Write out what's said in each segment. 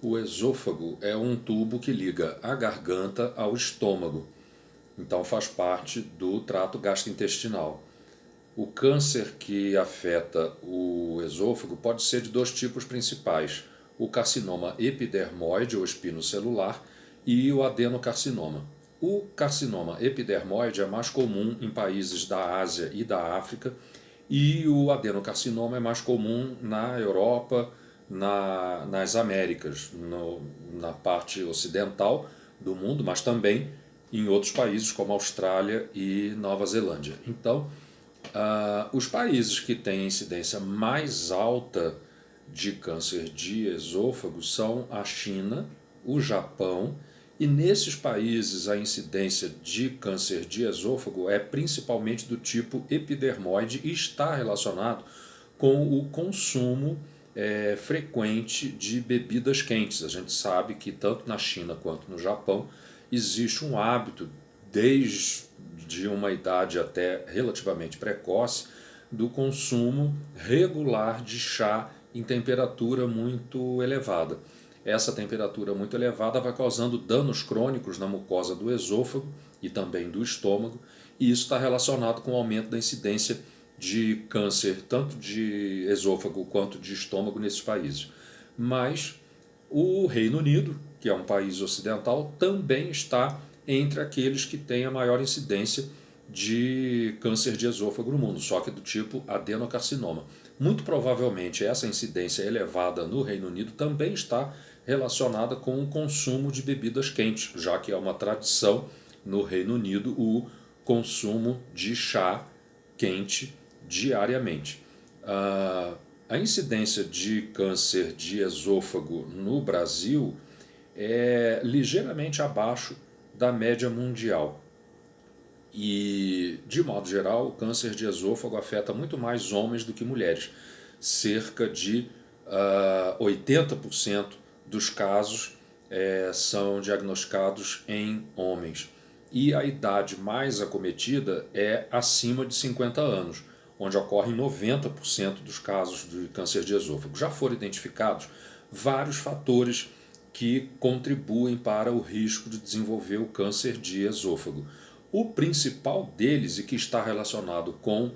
O esôfago é um tubo que liga a garganta ao estômago, então faz parte do trato gastrointestinal. O câncer que afeta o esôfago pode ser de dois tipos principais: o carcinoma epidermoide ou espinocelular e o adenocarcinoma. O carcinoma epidermoide é mais comum em países da Ásia e da África, e o adenocarcinoma é mais comum na Europa, nas Américas, na parte ocidental do mundo, mas também em outros países como Austrália e Nova Zelândia. Então, os países que têm incidência mais alta de câncer de esôfago são a China, o Japão, e nesses países a incidência de câncer de esôfago é principalmente do tipo epidermoide e está relacionado com o consumo frequente de bebidas quentes. A gente sabe que tanto na China quanto no Japão existe um hábito, desde uma idade até relativamente precoce, do consumo regular de chá em temperatura muito elevada. Essa temperatura muito elevada vai causando danos crônicos na mucosa do esôfago e também do estômago, e isso está relacionado com o aumento da incidência de câncer, tanto de esôfago quanto de estômago nesses países. Mas o Reino Unido, que é um país ocidental, também está entre aqueles que têm a maior incidência de câncer de esôfago no mundo, só que do tipo adenocarcinoma. Muito provavelmente essa incidência elevada no Reino Unido também está relacionada com o consumo de bebidas quentes, já que é uma tradição no Reino Unido o consumo de chá quente diariamente. A incidência de câncer de esôfago no Brasil é ligeiramente abaixo da média mundial. E, de modo geral, o câncer de esôfago afeta muito mais homens do que mulheres. Cerca de 80% dos casos são diagnosticados em homens. E a idade mais acometida é acima de 50 anos, onde ocorrem 90% dos casos de câncer de esôfago. Já foram identificados vários fatores que contribuem para o risco de desenvolver o câncer de esôfago. O principal deles, e que está relacionado com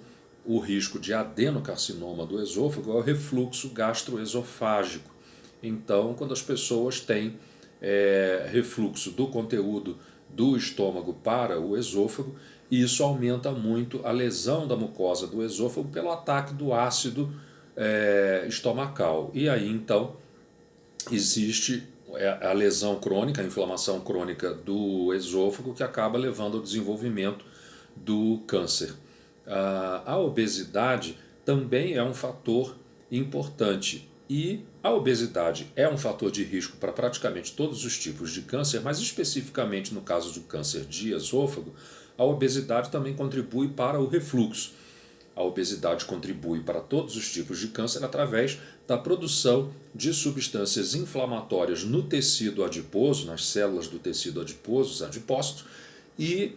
o risco de adenocarcinoma do esôfago, é o refluxo gastroesofágico. Então, quando as pessoas têm refluxo do conteúdo do estômago para o esôfago, isso aumenta muito a lesão da mucosa do esôfago pelo ataque do ácido estomacal. E aí, então, existe a lesão crônica, a inflamação crônica do esôfago, que acaba levando ao desenvolvimento do câncer. A obesidade também é um fator importante, e a obesidade é um fator de risco para praticamente todos os tipos de câncer, mas especificamente no caso do câncer de esôfago, a obesidade também contribui para o refluxo. A obesidade contribui para todos os tipos de câncer através da produção de substâncias inflamatórias no tecido adiposo, nas células do tecido adiposo, os adipócitos, e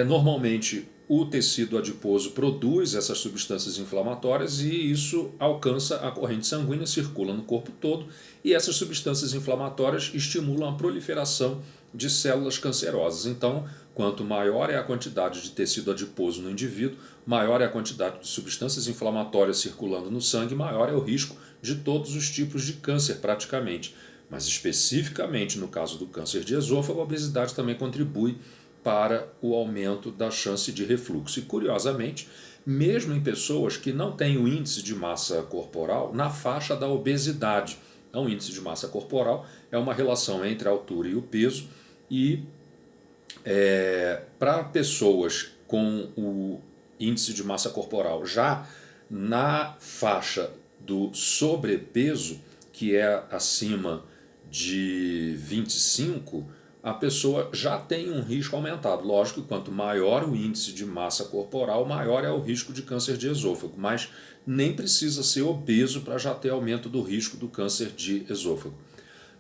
normalmente o tecido adiposo produz essas substâncias inflamatórias e isso alcança a corrente sanguínea, circula no corpo todo, e essas substâncias inflamatórias estimulam a proliferação de células cancerosas. Então, quanto maior é a quantidade de tecido adiposo no indivíduo, maior é a quantidade de substâncias inflamatórias circulando no sangue, maior é o risco de todos os tipos de câncer praticamente. Mas especificamente no caso do câncer de esôfago, a obesidade também contribui para o aumento da chance de refluxo. E curiosamente, mesmo em pessoas que não têm o índice de massa corporal na faixa da obesidade. Então, o índice de massa corporal é uma relação entre a altura e o peso, e para pessoas com o índice de massa corporal já na faixa do sobrepeso, que é acima de 25, a pessoa já tem um risco aumentado. Lógico que quanto maior o índice de massa corporal, maior é o risco de câncer de esôfago, mas nem precisa ser obeso para já ter aumento do risco do câncer de esôfago.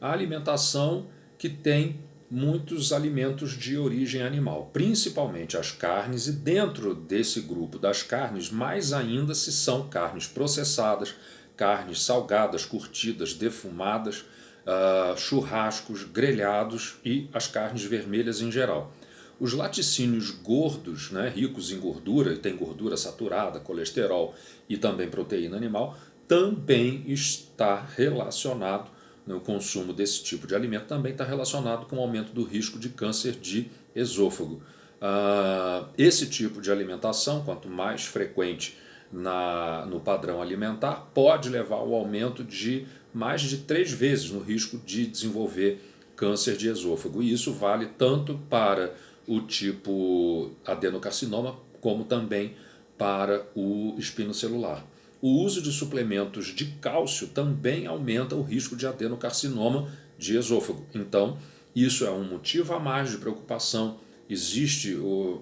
A alimentação, que tem muitos alimentos de origem animal, principalmente as carnes, e dentro desse grupo das carnes, mais ainda se são carnes processadas, carnes salgadas, curtidas, defumadas, churrascos, grelhados e as carnes vermelhas em geral. Os laticínios gordos, né, ricos em gordura, e tem gordura saturada, colesterol e também proteína animal, também está relacionado, no consumo desse tipo de alimento, também está relacionado com o aumento do risco de câncer de esôfago. Esse tipo de alimentação, quanto mais frequente no padrão alimentar, pode levar ao aumento de mais de 3 vezes no risco de desenvolver câncer de esôfago. E isso vale tanto para o tipo adenocarcinoma, como também para o espinocelular. O uso de suplementos de cálcio também aumenta o risco de adenocarcinoma de esôfago. Então, isso é um motivo a mais de preocupação. Existe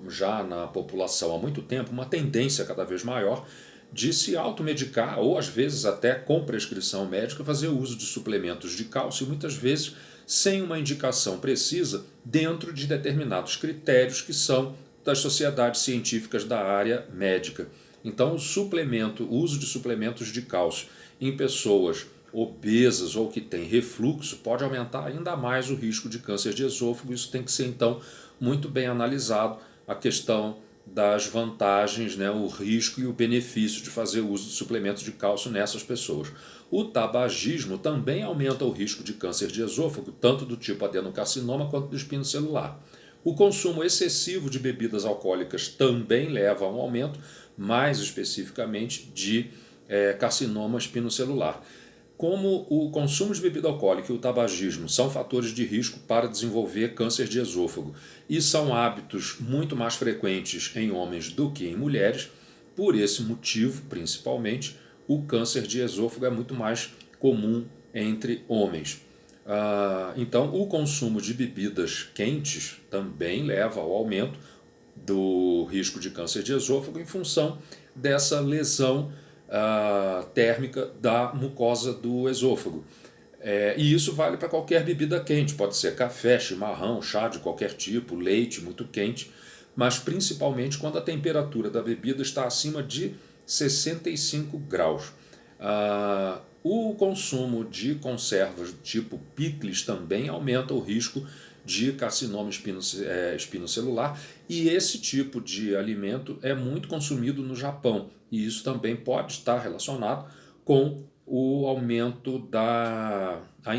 já na população há muito tempo uma tendência cada vez maior de se automedicar, ou às vezes até com prescrição médica, fazer uso de suplementos de cálcio, muitas vezes sem uma indicação precisa, dentro de determinados critérios que são das sociedades científicas da área médica. Então, o uso de suplementos de cálcio em pessoas obesas ou que têm refluxo pode aumentar ainda mais o risco de câncer de esôfago. Isso tem que ser, então, muito bem analisado, a questão das vantagens, né, o risco e o benefício de fazer uso de suplementos de cálcio nessas pessoas. O tabagismo também aumenta o risco de câncer de esôfago, tanto do tipo adenocarcinoma quanto do espinocelular. O consumo excessivo de bebidas alcoólicas também leva a um aumento, mais especificamente de carcinoma espinocelular. Como o consumo de bebida alcoólica e o tabagismo são fatores de risco para desenvolver câncer de esôfago e são hábitos muito mais frequentes em homens do que em mulheres, por esse motivo, principalmente, o câncer de esôfago é muito mais comum entre homens. Então, o consumo de bebidas quentes também leva ao aumento do risco de câncer de esôfago em função dessa lesão térmica da mucosa do esôfago. E isso vale para qualquer bebida quente, pode ser café, chimarrão, chá de qualquer tipo, leite muito quente, mas principalmente quando a temperatura da bebida está acima de 65 graus. O consumo de conservas do tipo picles também aumenta o risco de carcinoma espinocelular, e esse tipo de alimento é muito consumido no Japão, e isso também pode estar relacionado com o aumento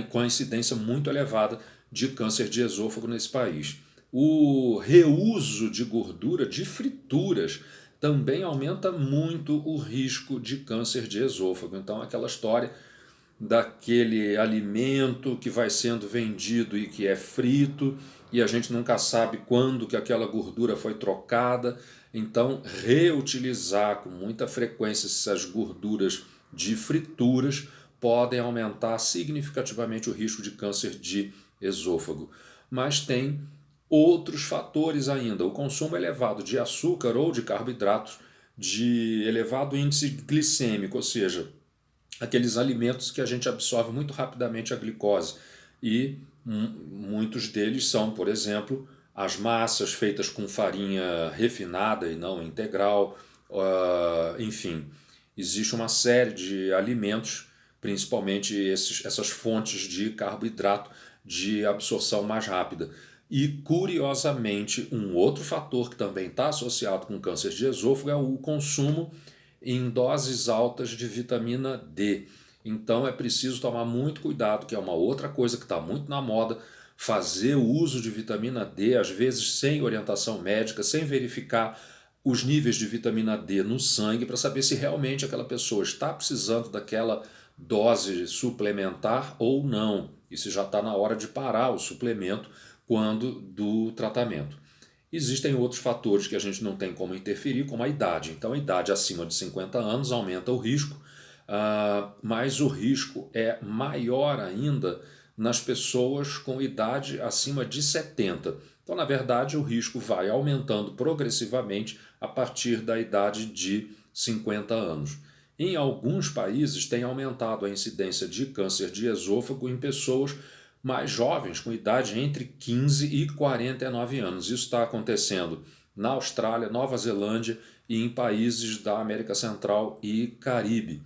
com a incidência muito elevada de câncer de esôfago nesse país. O reuso de gordura de frituras também aumenta muito o risco de câncer de esôfago. Então, aquela história daquele alimento que vai sendo vendido e que é frito e a gente nunca sabe quando que aquela gordura foi trocada. Então, reutilizar com muita frequência essas gorduras de frituras podem aumentar significativamente o risco de câncer de esôfago. Mas tem outros fatores ainda. O consumo elevado de açúcar ou de carboidratos de elevado índice glicêmico, ou seja, aqueles alimentos que a gente absorve muito rapidamente a glicose. E muitos deles são, por exemplo, as massas feitas com farinha refinada e não integral. Enfim, existe uma série de alimentos, principalmente essas fontes de carboidrato de absorção mais rápida. E, curiosamente, um outro fator que também está associado com câncer de esôfago é o consumo em doses altas de vitamina D. Então é preciso tomar muito cuidado, que é uma outra coisa que está muito na moda, fazer o uso de vitamina D, às vezes sem orientação médica, sem verificar os níveis de vitamina D no sangue, para saber se realmente aquela pessoa está precisando daquela dose suplementar ou não, e se já está na hora de parar o suplemento quando do tratamento. Existem outros fatores que a gente não tem como interferir, como a idade. Então, a idade acima de 50 anos aumenta o risco, mas o risco é maior ainda nas pessoas com idade acima de 70. Então, na verdade, o risco vai aumentando progressivamente a partir da idade de 50 anos. Em alguns países, tem aumentado a incidência de câncer de esôfago em pessoas mais jovens, com idade entre 15 e 49 anos. Isso está acontecendo na Austrália, Nova Zelândia e em países da América Central e Caribe.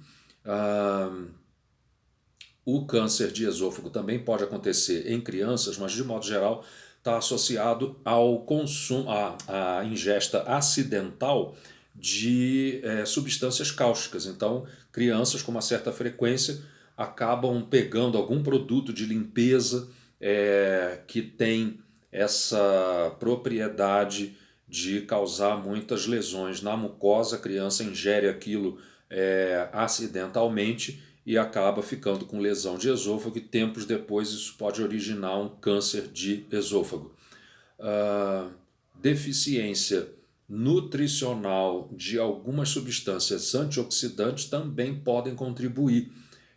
O câncer de esôfago também pode acontecer em crianças, mas de modo geral está associado ao consumo, à ingesta acidental de substâncias cáusticas. Então, crianças com uma certa frequência acabam pegando algum produto de limpeza que tem essa propriedade de causar muitas lesões na mucosa. A criança ingere aquilo acidentalmente e acaba ficando com lesão de esôfago, e tempos depois isso pode originar um câncer de esôfago. Deficiência nutricional de algumas substâncias antioxidantes também podem contribuir.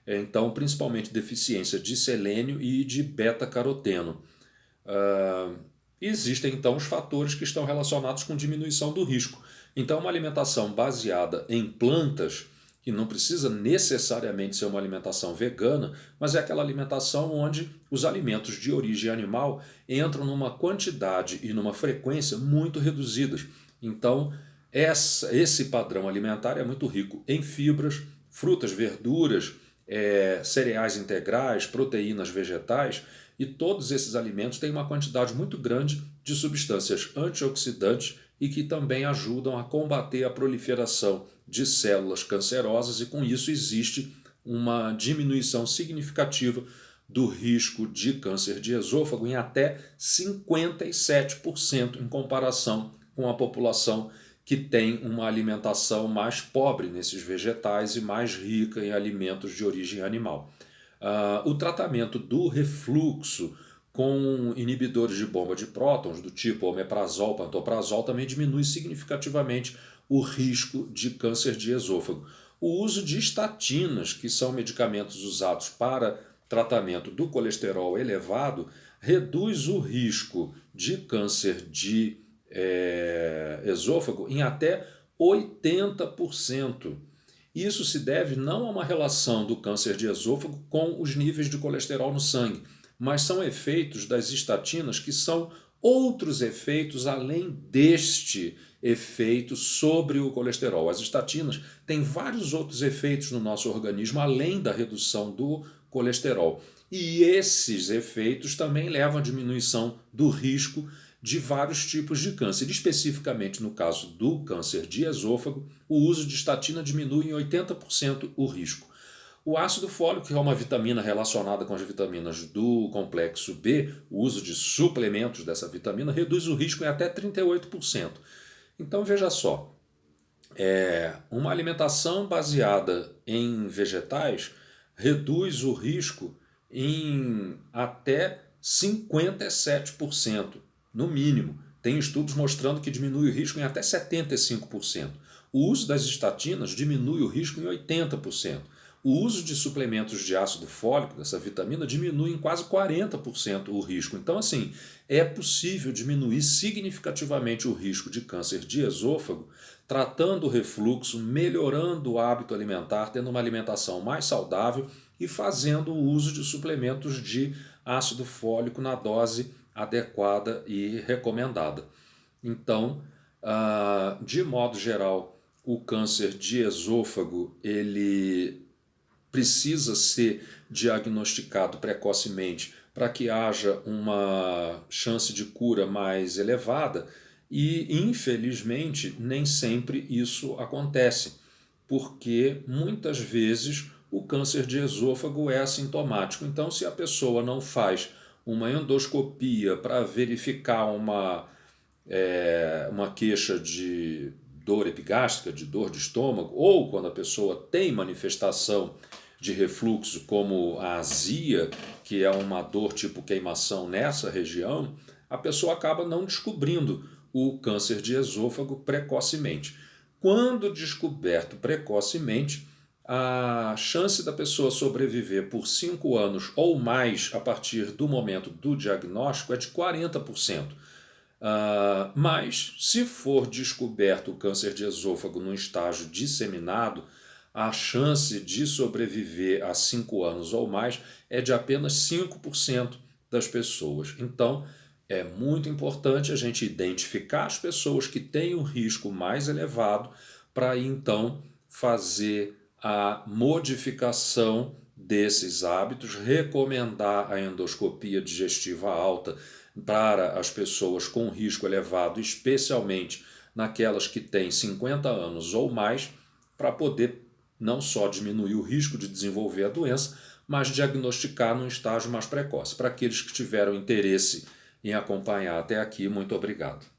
Então, principalmente deficiência de selênio e de beta-caroteno. Existem então os fatores que estão relacionados com diminuição do risco. Então, uma alimentação baseada em plantas, que não precisa necessariamente ser uma alimentação vegana, mas é aquela alimentação onde os alimentos de origem animal entram numa quantidade e numa frequência muito reduzidas. Então, esse padrão alimentar é muito rico em fibras, frutas, verduras, cereais integrais, proteínas vegetais, e todos esses alimentos têm uma quantidade muito grande de substâncias antioxidantes e que também ajudam a combater a proliferação de células cancerosas, e com isso existe uma diminuição significativa do risco de câncer de esôfago em até 57% em comparação com a população que tem uma alimentação mais pobre nesses vegetais e mais rica em alimentos de origem animal. O tratamento do refluxo com inibidores de bomba de prótons, do tipo omeprazol, pantoprazol, também diminui significativamente o risco de câncer de esôfago. O uso de estatinas, que são medicamentos usados para tratamento do colesterol elevado, reduz o risco de câncer de esôfago em até 80%. Isso se deve não a uma relação do câncer de esôfago com os níveis de colesterol no sangue, mas são efeitos das estatinas que são outros efeitos além deste efeito sobre o colesterol. As estatinas têm vários outros efeitos no nosso organismo além da redução do colesterol. E esses efeitos também levam à diminuição do risco de vários tipos de câncer. Especificamente no caso do câncer de esôfago, o uso de estatina diminui em 80% o risco. O ácido fólico, que é uma vitamina relacionada com as vitaminas do complexo B, o uso de suplementos dessa vitamina reduz o risco em até 38%. Então veja só, uma alimentação baseada em vegetais reduz o risco em até 57%, no mínimo. Tem estudos mostrando que diminui o risco em até 75%. O uso das estatinas diminui o risco em 80%. O uso de suplementos de ácido fólico, dessa vitamina, diminui em quase 40% o risco. Então, assim, é possível diminuir significativamente o risco de câncer de esôfago tratando o refluxo, melhorando o hábito alimentar, tendo uma alimentação mais saudável e fazendo o uso de suplementos de ácido fólico na dose adequada e recomendada. Então, de modo geral, o câncer de esôfago ele precisa ser diagnosticado precocemente para que haja uma chance de cura mais elevada, e infelizmente nem sempre isso acontece, porque muitas vezes o câncer de esôfago é assintomático. Então, se a pessoa não faz uma endoscopia para verificar uma queixa de dor epigástrica, de dor de estômago, ou quando a pessoa tem manifestação de refluxo, como a azia, que é uma dor tipo queimação nessa região, a pessoa acaba não descobrindo o câncer de esôfago precocemente. Quando descoberto precocemente, a chance da pessoa sobreviver por 5 anos ou mais a partir do momento do diagnóstico é de 40%. Mas, se for descoberto o câncer de esôfago no estágio disseminado, a chance de sobreviver a 5 anos ou mais é de apenas 5% das pessoas. Então, é muito importante a gente identificar as pessoas que têm o risco mais elevado para então fazer a modificação desses hábitos, recomendar a endoscopia digestiva alta para as pessoas com risco elevado, especialmente naquelas que têm 50 anos ou mais, para poder não só diminuir o risco de desenvolver a doença, mas diagnosticar num estágio mais precoce. Para aqueles que tiveram interesse em acompanhar até aqui, muito obrigado.